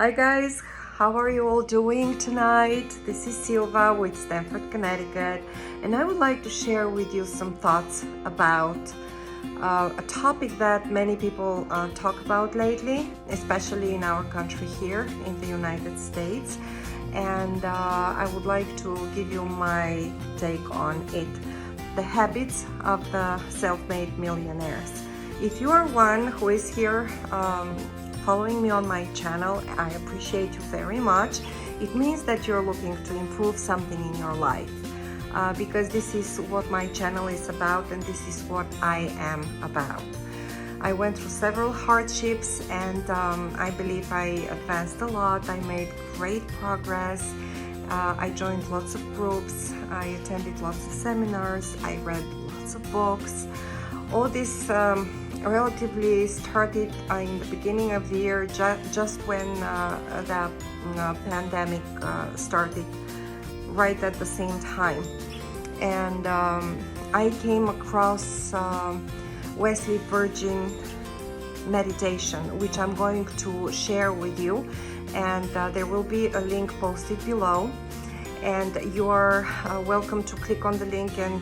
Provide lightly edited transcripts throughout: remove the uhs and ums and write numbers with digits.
Hi guys, how are you all doing tonight? This is Silva with Stamford, Connecticut, and I would like to share with you some thoughts about a topic that many people talk about lately, especially in our country here in the United States. And I would like to give you my take on it. The habits of the self-made millionaires. If you are one who is here following me on my channel, I appreciate you very much. It means that you're looking to improve something in your life, because this is what my channel is about and this is what I am about. I went through several hardships and I believe I advanced a lot. I made great progress. I joined lots of groups, I attended lots of seminars, I read lots of books. All this relatively started in the beginning of the year, just when the pandemic started, right at the same time. And I came across Wesley Virgin meditation, which I'm going to share with you, and there will be a link posted below, and you are welcome to click on the link and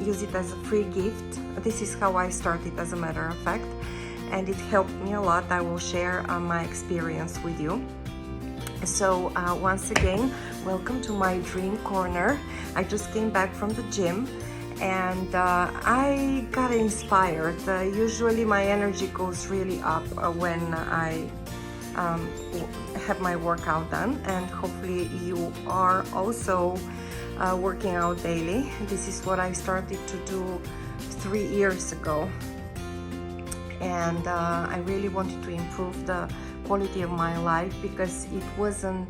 use it as a free gift. This is how I started, as a matter of fact, and it helped me a lot. I will share my experience with you. So once again, welcome to my dream corner. I just came back from the gym and I got inspired. Usually my energy goes really up when I have my workout done, and hopefully you are also working out daily. This is what I started to do 3 years ago, and I really wanted to improve the quality of my life because it wasn't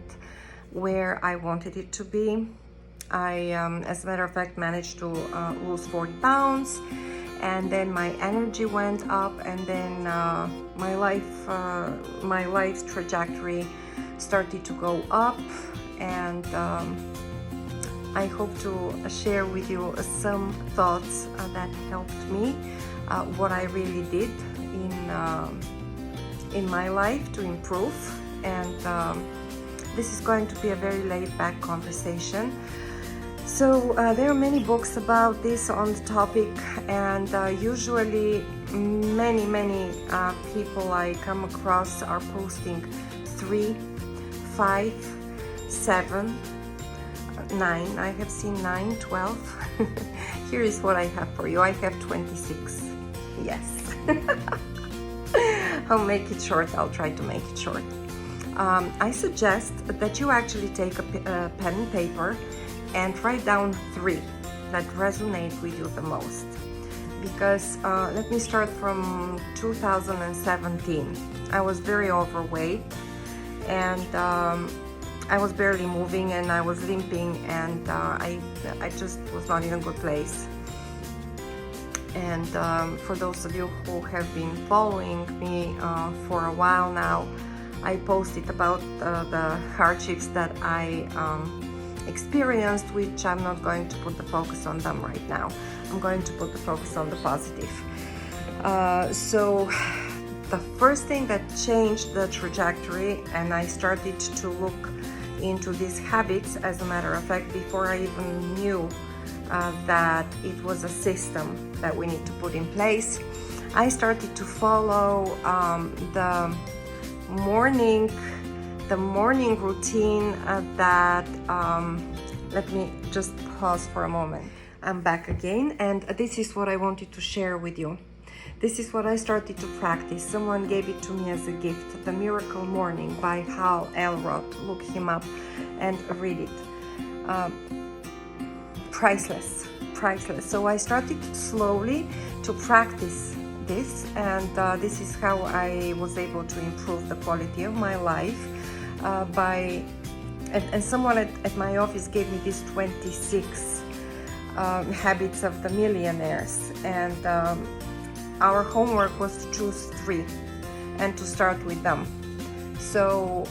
where I wanted it to be. I, as a matter of fact, managed to lose 40 pounds, and then my energy went up, and then my life's trajectory started to go up, and I hope to share with you some thoughts that helped me, what I really did in my life to improve. And this is going to be a very laid-back conversation. So there are many books about this on the topic, and usually many people I come across are posting 3, 5, 7, 9. I have seen 9, 12. Here is what I have for you. I have 26. Yes. I'll make it short. I'll try to make it short. I suggest that you actually take a pen and paper and write down 3 that resonate with you the most. Because let me start from 2017. I was very overweight, and I was barely moving, and I was limping, and I just was not in a good place. And for those of you who have been following me for a while now, I posted about the hardships that I experienced, which I'm not going to put the focus on them right now. I'm going to put the focus on the positive. So the first thing that changed the trajectory, and I started to look into these habits, as a matter of fact, before I even knew that it was a system that we need to put in place. I started to follow the morning routine that let me just pause for a moment. I'm back again, and this is what I wanted to share with you. This is what I started to practice. Someone gave it to me as a gift, The Miracle Morning by Hal Elrod. Look him up and read it. Priceless. So I started slowly to practice this, and this is how I was able to improve the quality of my life and someone at my office gave me these 26 habits of the millionaires, and our homework was to choose 3 and to start with them. So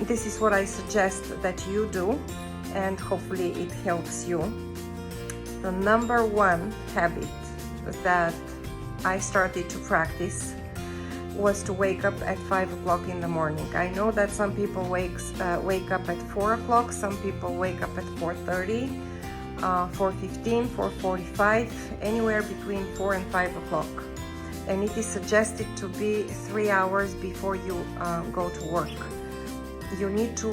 this is what I suggest that you do, and hopefully it helps you. The number 1 habit that I started to practice was to wake up at 5 o'clock in the morning. I know that some people wake up at 4 o'clock, some people wake up at 4:30, 4:15, 4:45, anywhere between 4 and 5 o'clock. And it is suggested to be 3 hours before you go to work. You need to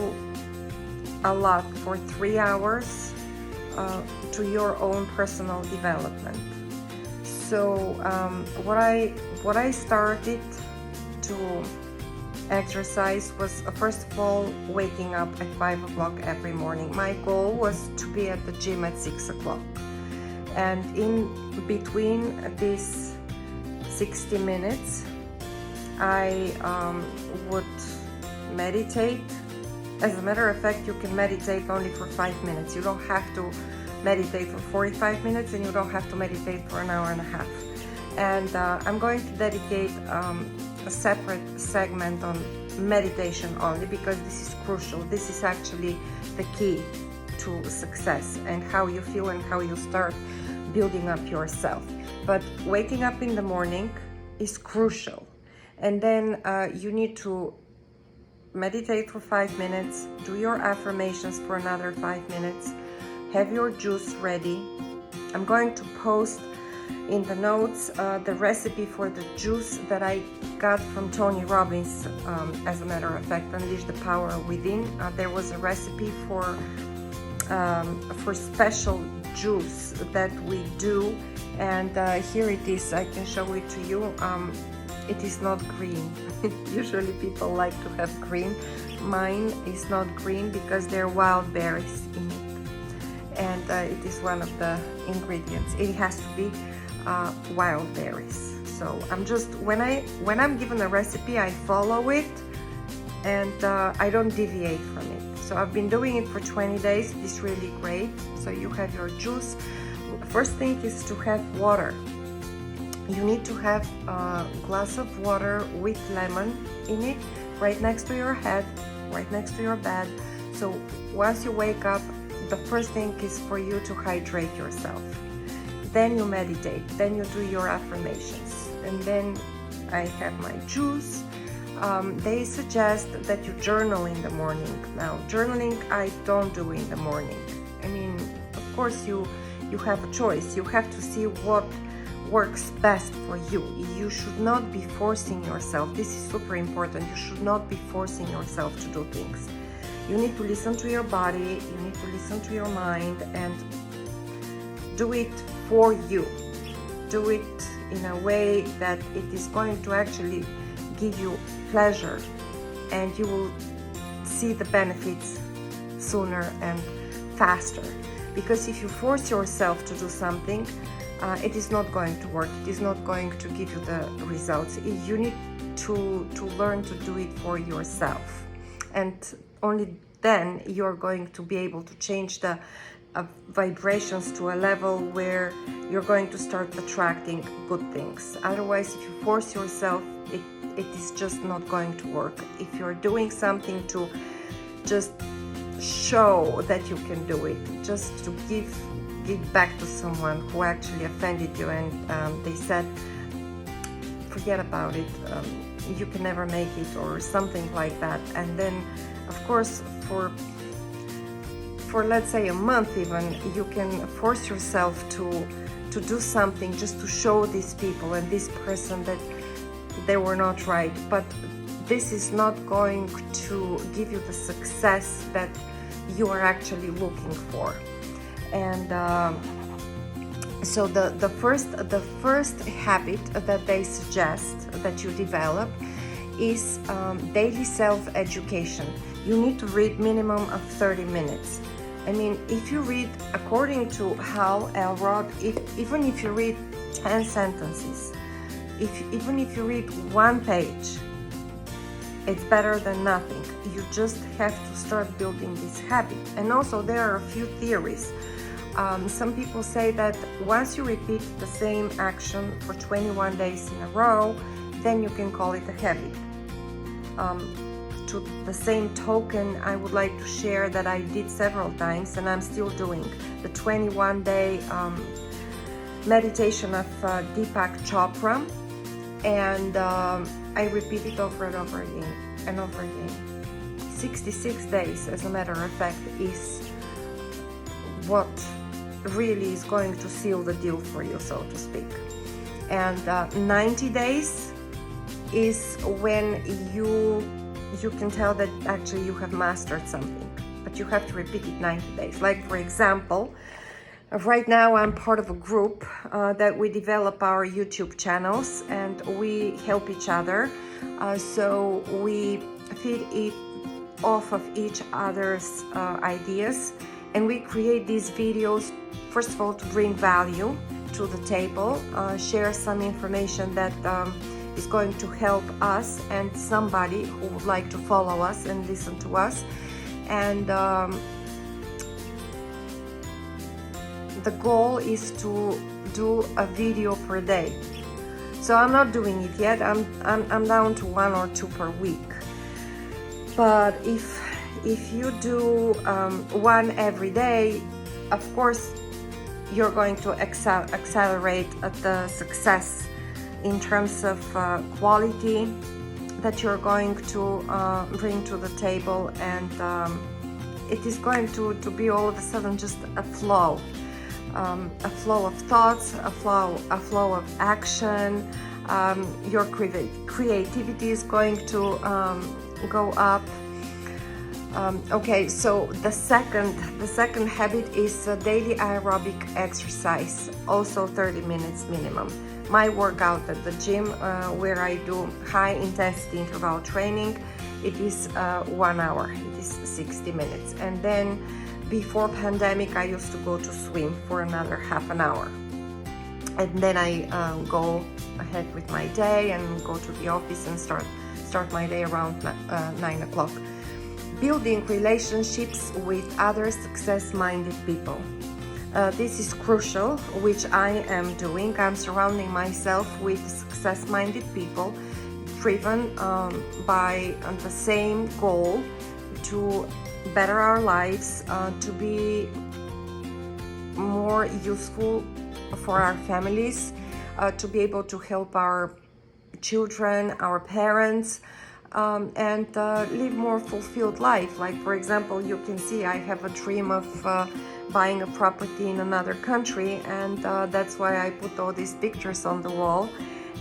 allot for 3 hours to your own personal development. So what I started to exercise was first of all waking up at 5 o'clock every morning. My goal was to be at the gym at 6 o'clock, and in between these 60 minutes I would meditate. As a matter of fact, you can meditate only for 5 minutes. You don't have to meditate for 45 minutes, and you don't have to meditate for an hour and a half. And I'm going to dedicate a separate segment on meditation only, because this is crucial. This is actually the key to success and how you feel and how you start building up yourself. But waking up in the morning is crucial. And then you need to meditate for 5 minutes, do your affirmations for another 5 minutes, have your juice ready. I'm going to post in the notes the recipe for the juice that I got from Tony Robbins. As a matter of fact, Unleash the Power Within. There was a recipe for special juice that we do, and here it is. I can show it to you. It is not green. Usually people like to have green. Mine is not green because there are wild berries in it, and it is one of the ingredients. It has to be wild berries. So I'm just, when I'm given a recipe, I follow it, and I don't deviate from it. So I've been doing it for 20 days. It is really great. So you have your juice. First thing is to have water. You need to have a glass of water with lemon in it, right next to your head, right next to your bed. So once you wake up, the first thing is for you to hydrate yourself. Then you meditate, then you do your affirmations, and then I have my juice. They suggest that you journal in the morning. Now, journaling I don't do in the morning. I mean, of course you have a choice. You have to see what works best for you. You should not be forcing yourself. This is super important. You should not be forcing yourself to do things. You need to listen to your body, you need to listen to your mind, and do it for you. Do it in a way that it is going to actually give you pleasure, and you will see the benefits sooner and faster. Because if you force yourself to do something, it is not going to work. It is not going to give you the results. You need to learn to do it for yourself, and only then you're going to be able to change the vibrations to a level where you're going to start attracting good things. Otherwise, if you force yourself, it is just not going to work. If you're doing something to just show that you can do it, just to give back to someone who actually offended you, and they said, forget about it, you can never make it, or something like that. And then, of course, for let's say a month even, you can force yourself to do something just to show these people and this person that they were not right. But this is not going to give you the success that you are actually looking for. And so the first habit that they suggest that you develop is daily self-education. You need to read minimum of 30 minutes. I mean, if you read according to Hal Elrod, even if you read 10 sentences, even if you read 1 page, it's better than nothing. You just have to start building this habit. And also there are a few theories. Some people say that once you repeat the same action for 21 days in a row, then you can call it a habit. To the same token, I would like to share that I did several times, and I'm still doing the 21-day meditation of Deepak Chopra. and I repeat it over and over again and over again. 66 days, as a matter of fact, is what really is going to seal the deal for you, so to speak. And 90 days is when you can tell that actually you have mastered something, but you have to repeat it 90 days. Like, for example, right now I'm part of a group that we develop our YouTube channels, and we help each other. So we feed it off of each other's ideas, and we create these videos, first of all, to bring value to the table, share some information that is going to help us and somebody who would like to follow us and listen to us. And the goal is to do a video per day. So I'm not doing it yet. I'm down to 1 or 2 per week. But if you do one every day, of course you're going to accelerate the success in terms of quality that you're going to bring to the table, and it is going to be all of a sudden just a flow of thoughts, a flow of action. Your creativity is going to go up. Okay, so the second habit is daily aerobic exercise, also 30 minutes minimum. My workout at the gym, where I do high intensity interval training, it is 1 hour, it is 60 minutes. And then before pandemic, I used to go to swim for another half an hour. And then I go ahead with my day and go to the office and start my day around 9 o'clock. Building relationships with other success-minded people. This is crucial, which I am doing. I'm surrounding myself with success-minded people driven by the same goal to better our lives, to be more useful for our families, to be able to help our children, our parents, and live more fulfilled life. Like, for example, you can see I have a dream of buying a property in another country, and that's why I put all these pictures on the wall,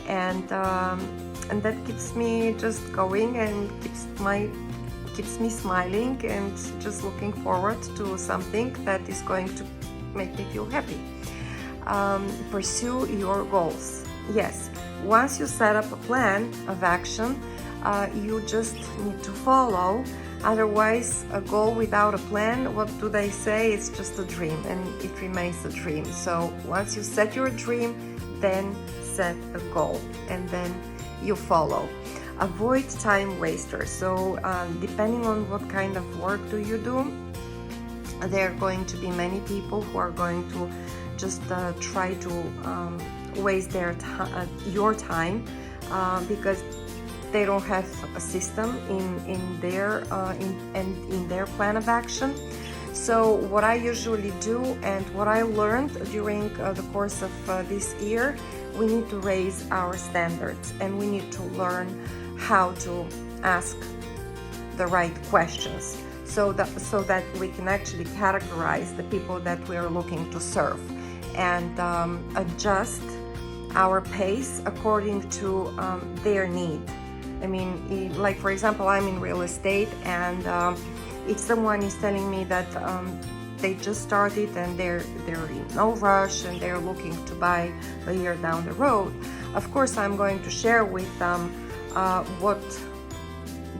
and that keeps me just going and keeps me smiling and just looking forward to something that is going to make me feel happy. Pursue your goals. Yes, once you set up a plan of action, you just need to follow. Otherwise, a goal without a plan, what do they say? It's just a dream, and it remains a dream. So once you set your dream, then set a goal, and then you follow. Avoid time wasters. So depending on what kind of work do you do, there are going to be many people who are going to just try to waste your time because they don't have a system in their plan of action. So what I usually do, and what I learned during the course of this year, we need to raise our standards, and we need to learn how to ask the right questions, so that we can actually categorize the people that we are looking to serve, and adjust our pace according to their need. I mean, like, for example, I'm in real estate, and if someone is telling me that they just started and they're in no rush and they're looking to buy a year down the road, of course I'm going to share with them what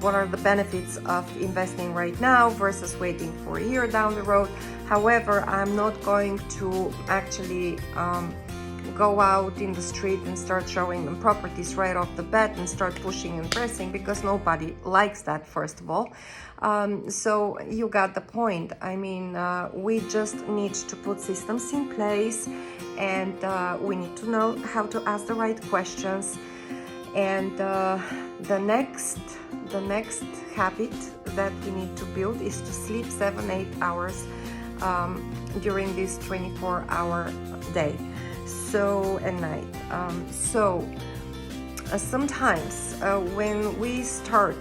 are the benefits of investing right now versus waiting for a year down the road. However, I'm not going to actually go out in the street and start showing them properties right off the bat and start pushing and pressing, because nobody likes that, first of all. So you got the point. I mean, we just need to put systems in place, and we need to know how to ask the right questions. And the next habit that we need to build is to sleep 7-8 hours during this 24-hour day, so at night. So Sometimes when we start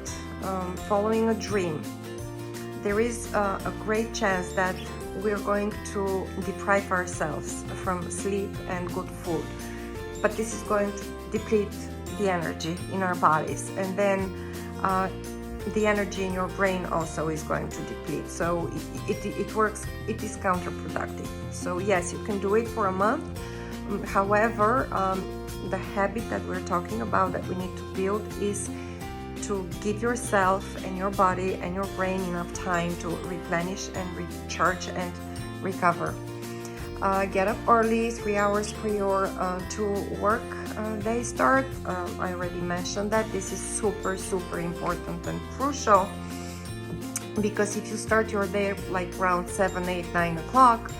following a dream, there is a great chance that we're going to deprive ourselves from sleep and good food, but this is going to deplete the energy in our bodies, and then the energy in your brain also is going to deplete. So it works, it is counterproductive. So yes, you can do it for a month. However, the habit that we're talking about that we need to build is to give yourself and your body and your brain enough time to replenish and recharge and recover. Get up early, 3 hours prior to work day start. I already mentioned that this is super important and crucial, because if you start your day like around 7, 8, 9 o'clock,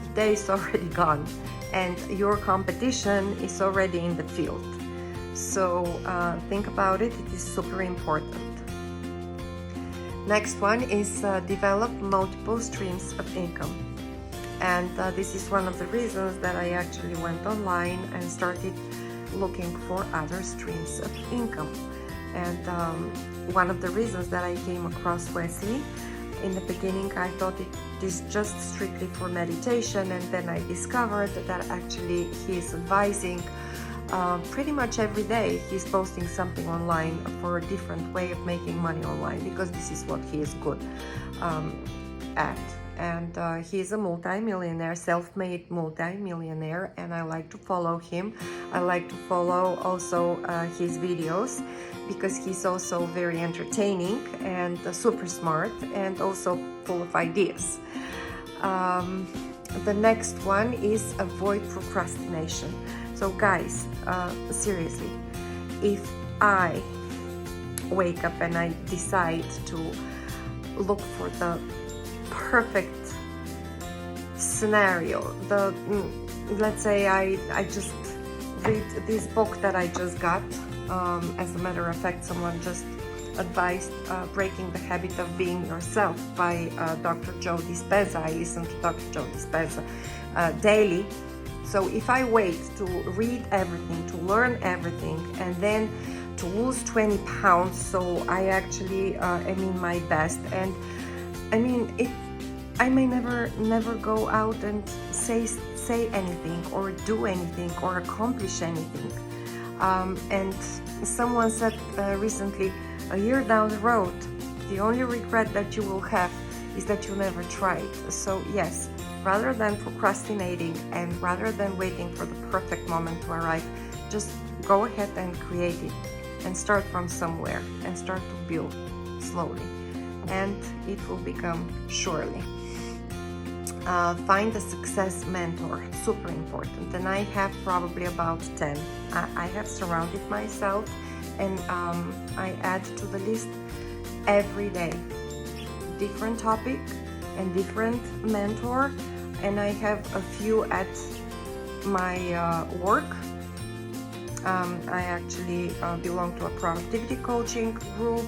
the day is already gone and your competition is already in the field. So think about it, it is super important. Next one is develop multiple streams of income. And this is one of the reasons that I actually went online and started looking for other streams of income. And one of the reasons that I came across Wesley, in the beginning I thought it is just strictly for meditation, and then I discovered that actually he is advising pretty much every day. He's posting something online for a different way of making money online, because this is what he is good at. And he's a multi-millionaire, self-made multi-millionaire, and I like to follow him. I like to follow also his videos, because he's also very entertaining and super smart and also full of ideas. The next one is avoid procrastination. So guys, seriously, if I wake up and I decide to look for the perfect scenario, let's say I just read this book that I just got. As a matter of fact, someone just advised Breaking the Habit of Being Yourself by Dr. Joe Dispenza. I listen to Dr. Joe Dispenza daily. So if I wait to read everything, to learn everything, and then to lose 20 pounds, so I actually am in my best, and I mean, I may never go out and say anything or do anything or accomplish anything. And someone said recently, a year down the road, the only regret that you will have is that you never tried. So yes, rather than procrastinating and rather than waiting for the perfect moment to arrive, just go ahead and create it and start from somewhere and start to build slowly, and it will become surely. Find a success mentor, super important, and I have probably about 10. I have surrounded myself, and I add to the list every day different topic and different mentor, and I have a few at my work. I actually belong to a productivity coaching group,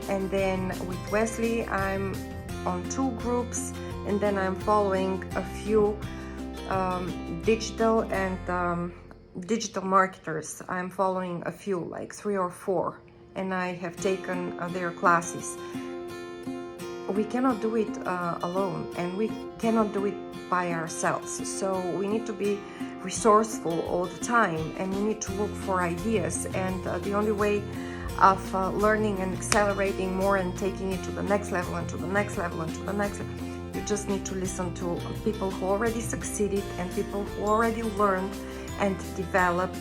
and then with Wesley I'm on 2 groups, and then I'm following a few digital and digital marketers. I'm following a few, like 3 or 4, and I have taken their classes. We cannot do it alone, and we cannot do it by ourselves. So we need to be resourceful all the time, and we need to look for ideas. And the only way of learning and accelerating more and taking it to the next level and to the next level and to the next level, you just need to listen to people who already succeeded and people who already learned and developed,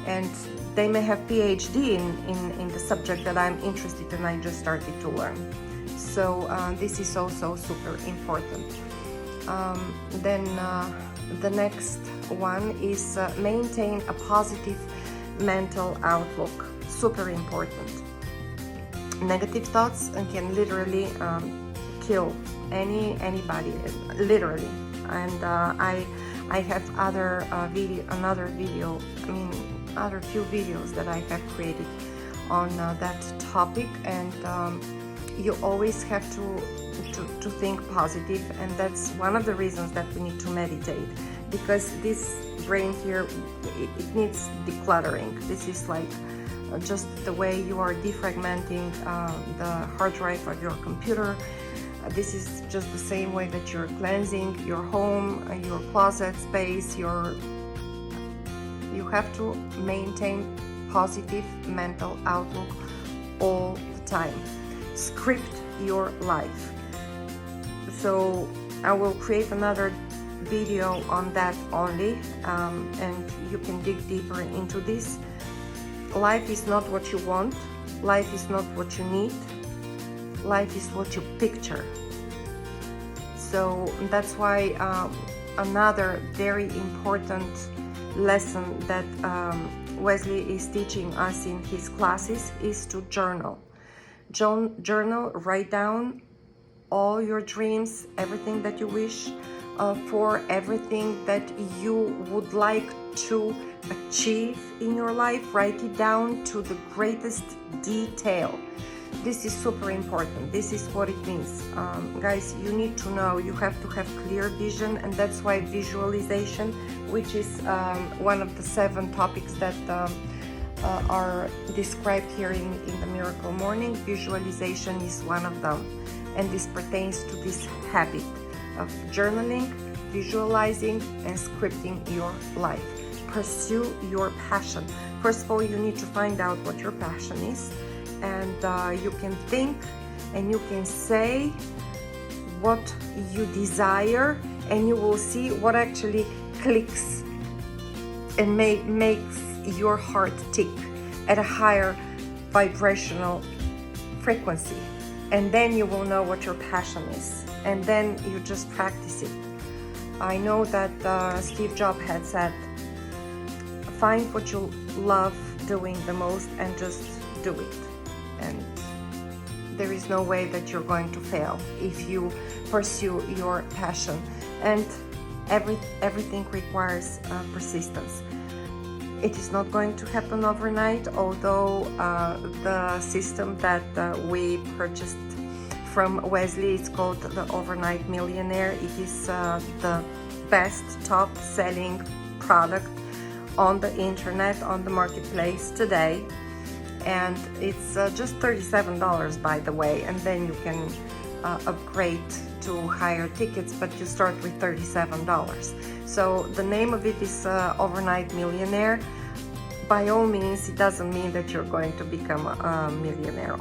and they may have PhD in the subject that I'm interested in. I just started to learn. So this is also super important. Then the next one is maintain a positive mental outlook. Super important. Negative thoughts can literally kill anybody, literally. And I have other few videos that I have created on that topic, and you always have to think positive, and that's one of the reasons that we need to meditate, because this brain here, it needs decluttering. This is like just the way you are defragmenting the hard drive of your computer. This is just the same way that you're cleansing your home, your closet space. You have to maintain positive mental outlook all the time. Script your life. So I will create another video on that only, and you can dig deeper into this. Life is not what you want. Life is not what you need. Life is what you picture. So that's why another very important lesson that Wesley is teaching us in his classes is to journal. Journal, write down all your dreams, everything that you wish for, everything that you would like to achieve in your life. Write it down to the greatest detail. This is super important. This is what it means. Guys, you need to know, you have to have clear vision, and that's why visualization, which is one of the 7 topics that are described here in the Miracle Morning. Visualization is one of them, and this pertains to this habit of journaling, visualizing, and scripting your life. Pursue your passion. First of all, you need to find out what your passion is, and you can think and you can say what you desire, and you will see what actually clicks and makes your heart tick at a higher vibrational frequency. And then you will know what your passion is, and then you just practice it. I know that Steve Jobs had said, find what you love doing the most and just do it. And there is no way that you're going to fail if you pursue your passion. And everything requires persistence. It is not going to happen overnight, although the system that we purchased from Wesley is called the Overnight Millionaire. It is the best top selling product on the internet, on the marketplace today. And it's just $37, by the way, and then you can upgrade to higher tickets, but you start with $37. So the name of it is Overnight Millionaire. By all means, it doesn't mean that you're going to become a millionaire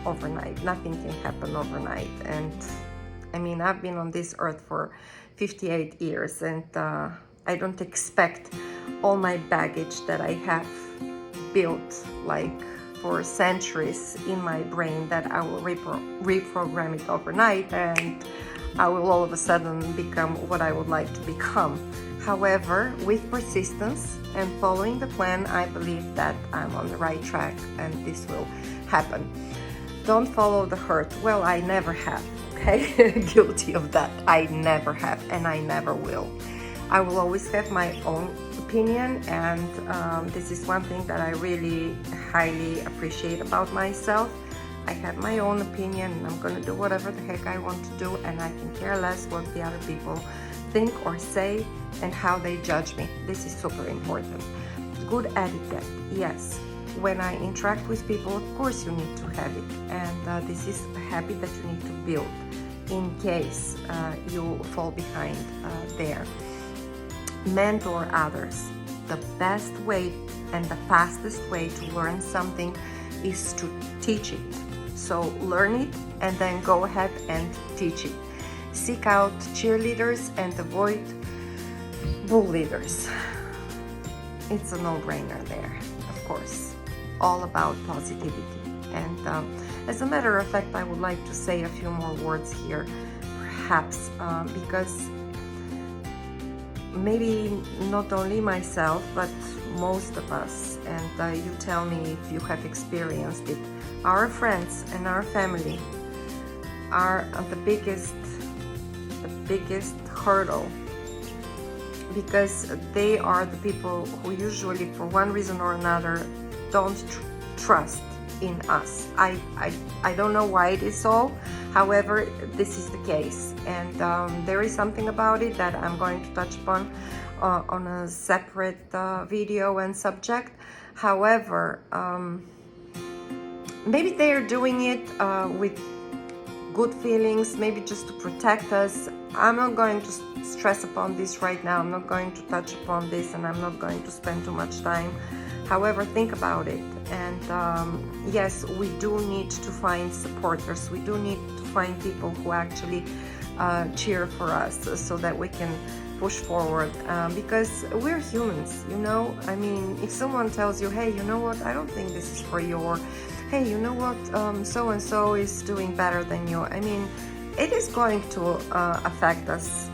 overnight. Nothing can happen overnight. And I mean, I've been on this earth for 58 years, and I don't expect all my baggage that I have built like for centuries in my brain that I will reprogram it overnight and I will all of a sudden become what I would like to become. However, with persistence and following the plan, I believe that I'm on the right track and this will happen. Don't follow the hurt. Well, I never have, okay? Guilty of that. I never have, and I never will. I will always have my own opinion, and this is one thing that I really highly appreciate about myself. I have my own opinion, and I'm going to do whatever the heck I want to do, and I can care less what the other people think or say and how they judge me. This is super important. Good etiquette, yes. When I interact with people, of course you need to have it, and this is a habit that you need to build in case you fall behind there. Mentor others. The best way and the fastest way to learn something is to teach it. So learn it and then go ahead and teach it. Seek out cheerleaders and avoid bull leaders. It's a no-brainer there, of course. All about positivity. And as a matter of fact, I would like to say a few more words here, perhaps, because maybe not only myself, but most of us, and you tell me if you have experienced it, our friends and our family are the biggest hurdle, because they are the people who usually, for one reason or another, don't trust in us. I don't know why it is so. However, this is the case, and there is something about it that I'm going to touch upon on a separate video and subject. However, maybe they are doing it with good feelings, maybe just to protect us. I'm not going to stress upon this right now. I'm not going to touch upon this, and I'm not going to spend too much time. However, think about it. And yes, we do need to find supporters. We do need to find people who actually cheer for us so that we can push forward, because we're humans, you know. I mean, if someone tells you, hey, you know what, I don't think this is for you, or hey, you know what, so and so is doing better than you, I mean, it is going to affect us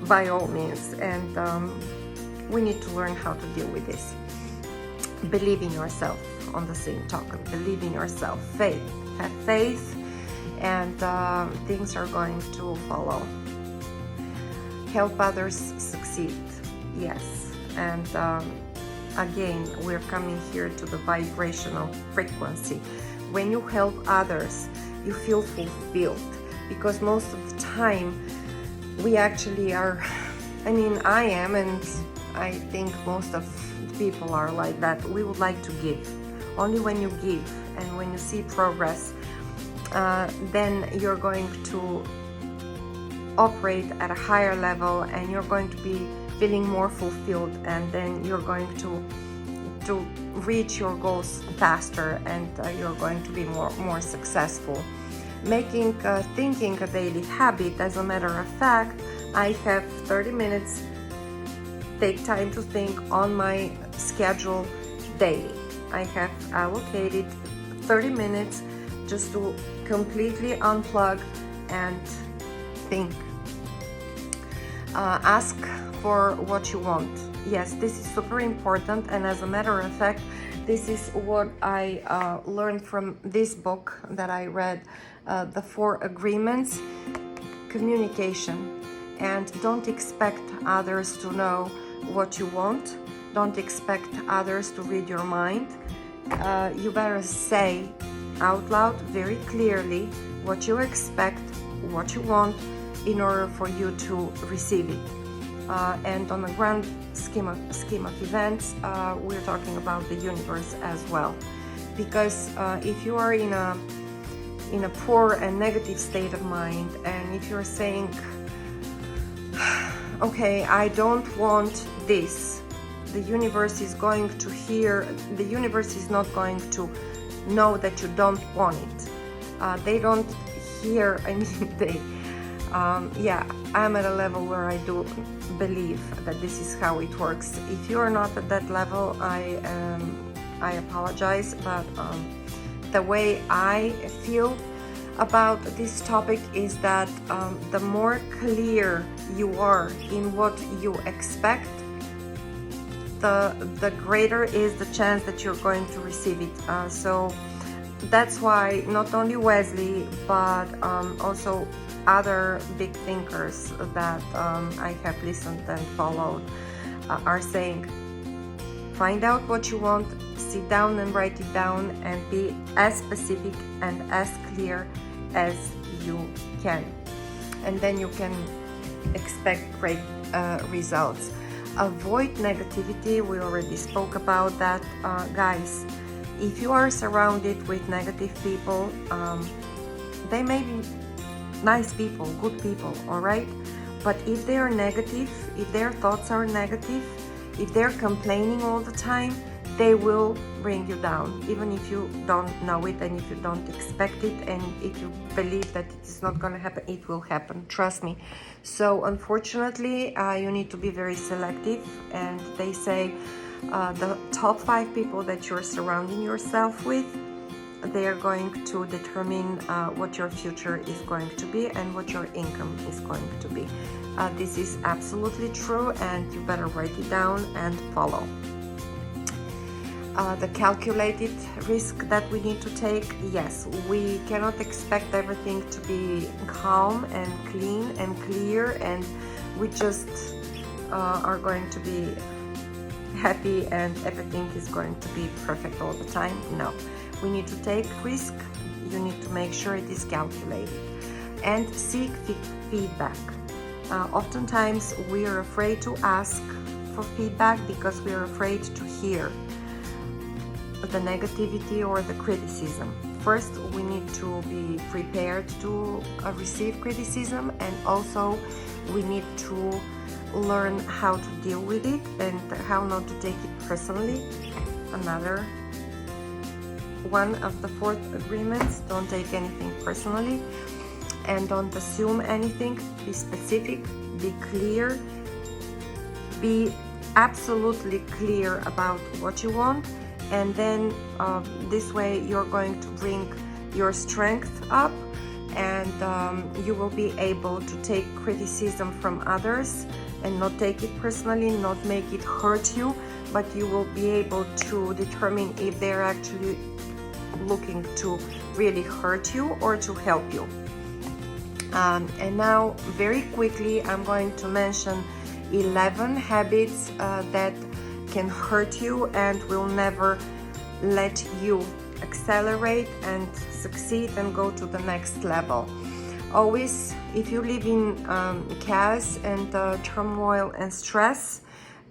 by all means, and we need to learn how to deal with this. Believe in yourself. On the same token, believe in yourself. Have faith, and things are going to follow. Help others succeed. Yes, and again, we're coming here to the vibrational frequency. When you help others, you feel fulfilled, because most of the time we actually are, I mean, I am, and I think most of people are like that. We would like to give. Only when you give and when you see progress, then you're going to operate at a higher level, and you're going to be feeling more fulfilled, and then you're going to reach your goals faster, and you're going to be more successful. Making thinking a daily habit. As a matter of fact, I have 30 minutes take time to think on my schedule daily. I have allocated 30 minutes just to completely unplug and think. Ask for what you want. Yes, this is super important, and as a matter of fact, this is what I learned from this book that I read, The 4 Agreements. Communication. And don't expect others to know what you want. Don't expect others to read your mind. You better say out loud very clearly what you expect, what you want, in order for you to receive it. And on a grand scheme of events, we're talking about the universe as well. Because if you are in a poor and negative state of mind, and if you're saying, okay, I don't want this, the universe is going to hear, the universe is not going to know that you don't want it. They don't hear, I mean, they, yeah, I'm at a level where I do believe that this is how it works. If you're not at that level, I apologize, but the way I feel about this topic is that the more clear you are in what you expect, the greater is the chance that you're going to receive it. So that's why not only Wesley, but also other big thinkers that I have listened and followed are saying, find out what you want, sit down and write it down, and be as specific and as clear as you can, and then you can expect great results. Avoid negativity. We already spoke about that. Guys, if you are surrounded with negative people, they may be nice people, good people, all right? But if they are negative, if their thoughts are negative, if they're complaining all the time, they will bring you down, even if you don't know it, and if you don't expect it, and if you believe that it is not going to happen, it will happen, trust me. So unfortunately, you need to be very selective, and they say the top 5 people that you're surrounding yourself with, they are going to determine what your future is going to be and what your income is going to be. This is absolutely true, and you better write it down and follow. The calculated risk that we need to take. Yes, we cannot expect everything to be calm and clean and clear, and we just are going to be happy and everything is going to be perfect all the time. No, we need to take risk. You need to make sure it is calculated, and seek feedback. Oftentimes we are afraid to ask for feedback because we are afraid to hear the negativity or the criticism. First, we need to be prepared to receive criticism, and also we need to learn how to deal with it and how not to take it personally. Another one of the 4 agreements: don't take anything personally and don't assume anything. Be specific, be clear, be absolutely clear about what you want, and then this way you're going to bring your strength up, and you will be able to take criticism from others and not take it personally, not make it hurt you, but you will be able to determine if they're actually looking to really hurt you or to help you. And now very quickly I'm going to mention 11 habits that can hurt you and will never let you accelerate and succeed and go to the next level. Always, if you live in chaos and turmoil and stress,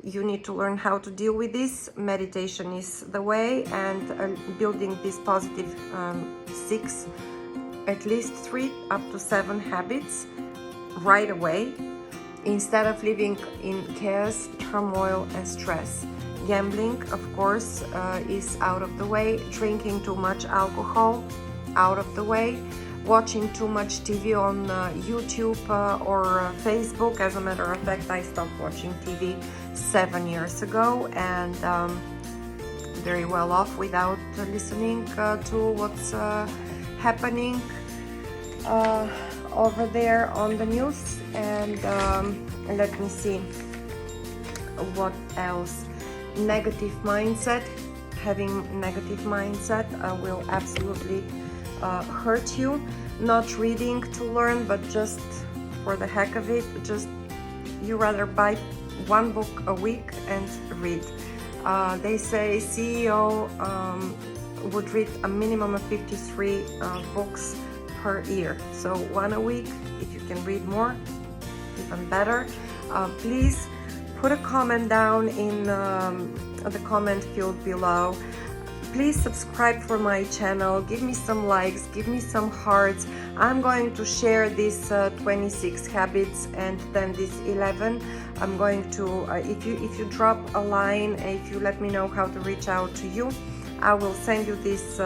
you need to learn how to deal with this. Meditation is the way, and building these positive 6, at least 3 up to 7 habits right away, instead of living in chaos, turmoil and stress. Gambling, of course, is out of the way. Drinking too much alcohol, out of the way. Watching too much TV on YouTube or Facebook. As a matter of fact, I stopped watching TV 7 years ago, and very well off without listening to what's happening over there on the news. And let me see what else. Negative mindset. Having negative mindset will absolutely hurt you. Not reading to learn, but just for the heck of it, just you rather buy 1 book a week and read. They say CEO would read a minimum of 53 books per year, so 1 a week. If you can read more, even better. Please put a comment down in the comment field below. Please subscribe for my channel, give me some likes, give me some hearts. I'm going to share these 26 habits and then these 11. I'm going to, if you drop a line, if you let me know how to reach out to you, I will send you this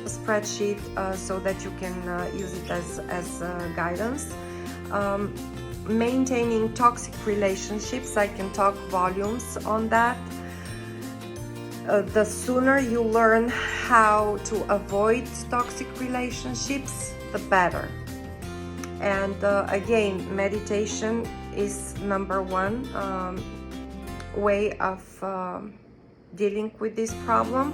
spreadsheet so that you can use it as guidance. Maintaining toxic relationships, I can talk volumes on that. The sooner you learn how to avoid toxic relationships, the better. And again, meditation is number 1 way of dealing with this problem.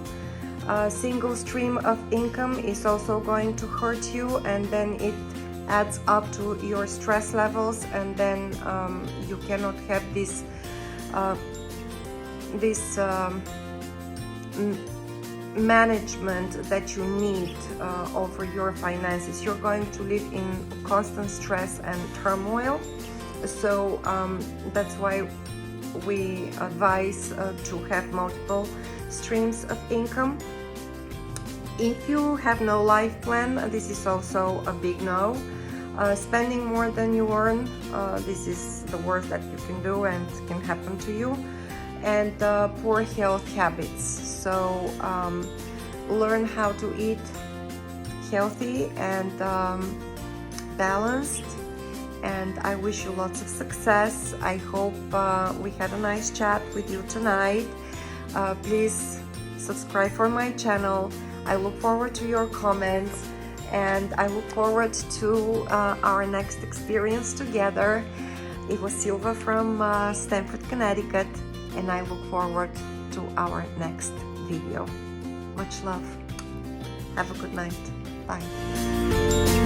Single stream of income is also going to hurt you, and then it adds up to your stress levels, and then you cannot have this management that you need over your finances. You're going to live in constant stress and turmoil. So that's why we advise to have multiple streams of income. If you have no life plan, this is also a big no. Spending more than you earn, this is the worst that you can do and can happen to you. And poor health habits. So learn how to eat healthy and balanced. And I wish you lots of success. I hope we had a nice chat with you tonight. Please subscribe for my channel. I look forward to your comments, and I look forward to our next experience together. It was Silva from Stamford, Connecticut, and I look forward to our next video. Much love. Have a good night. Bye.